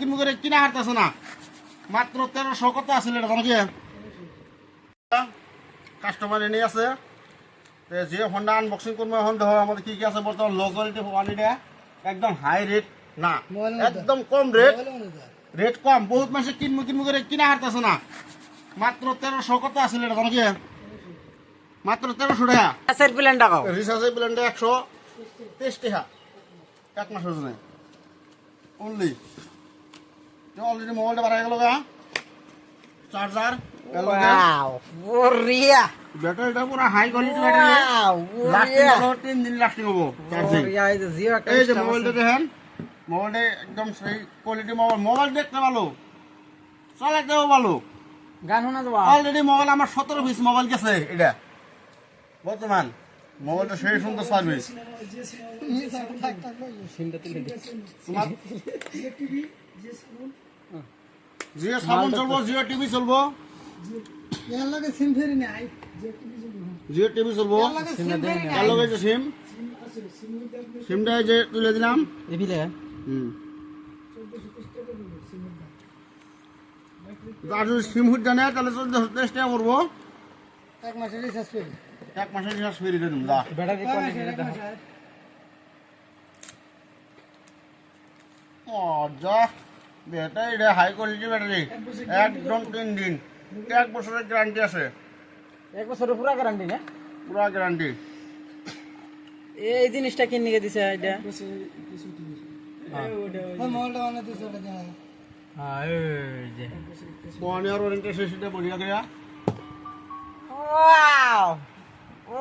কিনবো করে কিনা হারতেছে না, মাত্র 1300 কত আসলে এটা জানো কি কাস্টমার এনে আছে। যে হন্ডা আনবক্সিং করবো এখন দেখো আমাদের কি কি আছে বর্তমান লো কোয়ালিটি কোয়ালিটি, একদম হাই রেট না, একদম কম রেট, রেট কম। বহুত মানুষ কিনবো করে কিনা হারতেছে না, মাত্র 1300 কত আসলে এটা জানো কি মাত্র 1300 টাকা। রিচার্জের প্ল্যান টাকাও রিচার্জের প্ল্যানটা 123 টাকা এক মাসের জন্য অনলি। অলরেডি মোবাইলটা বাড়াই গেল গা, চার্জার ব্যাটারিটা পুরো হাই কোয়ালিটি ব্যাটারি, লাস্টিং হলো 3 দিন লাস্টিং হবো চার্জিং। এই যে মোবাইলটা দেখেন, মোবাইলটা একদম সেই কোয়ালিটি মোবাইল, মোবাইল দেখতে ভালো, চালাতেও ভালো, গান শোনা যাবা। অলরেডি মোবাইল আমার 17 পিস মোবাইল গেছে এটা বর্তমান। মোবাইলটা সেই সুন্দর সার্ভিস, জিও সাবন চলবো, জিও টিভি চলবো, জিও টিভি চলবো, সিম সিমটা যে তুলে দিলাম। আর যদি সিম হুট জানে তাহলে 14 টাকা পড়বো, এক মাসের রিচার্জ ফ্রি, এক মাসের রিচার্জ ফ্রি দিয়ে দিন। যা ব্যাটারি যা ব্যাটারি হাই কোয়ালিটি ব্যাটারি, একদম 3 দিন, 1 বছরের গ্যারান্টি আছে, 1 বছরের পুরা গ্যারান্টি না, পুরা গ্যারান্টি। এই জিনিসটা কিনে নিয়ে দিছে এটা। মোবাইলটা অনেক দিছে ওটা জানা। হ্যাঁ এই যে 1 ইয়ার ওয়ারেন্টি সেটা বড়িয়া গয়া। ওয়াও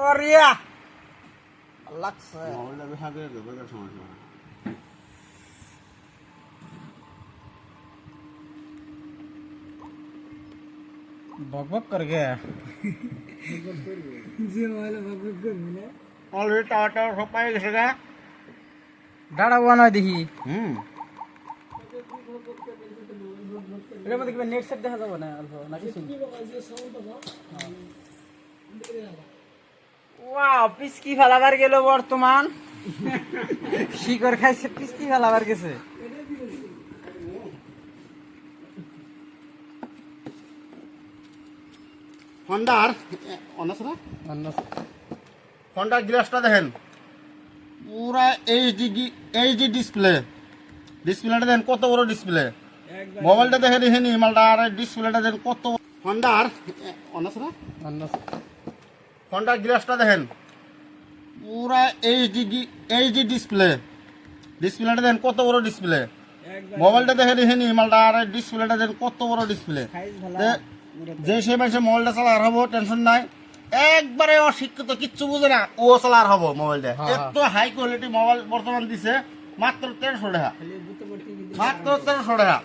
ওরিয়া লাগছে। মোবাইলটা বেহাগে দেবে কার সমস্যা। বকবক कर गया যে মোবাইল ভাববে করবি না। অলরেডি টাওয়ারটা সব পাই গেছে গা। ডাড়া বানা দেখি হুম এর মধ্যে কি নেট সেট দেখা যাবে না অল্প নাকি শুন। ওয়াও পিসকি ফেলাবার গেল বর্তমান, শিকর খাইছে পিসকি ফেলাবার গেছে। হন্ডার অনাস না, হন্ডার গ্লাসটা দেখেন পুরা এইচডি ডিসপ্লে, ডিসপ্লেটা দেখেন কত বড় ডিসপ্লে। মোবাইলটা দেখে দেখেন মালটা, আর ডিসপ্লেটা দেখেন কত। হন্ডার অনাস না, হন্ডার গ্লাসটা দেখেন পুরা এইচডি ডিসপ্লে, ডিসপ্লেটা দেখেন কত বড় ডিসপ্লে। মোবাইলটা দেখে দেখেন মালটা, আর ডিসপ্লেটা দেখেন কত বড় ডিসপ্লে। যে সে মানুষের মোবাইলটা চালার হবো টেনশন নাই, একবারে অশিক্ষিত কিচ্ছু বুঝে না ও চালার হবো মোবাইলটা। এত হাই কোয়ালিটি মোবাইল বর্তমান দিছে মাত্র 1300 টাকা, মাত্র 1300 টাকা।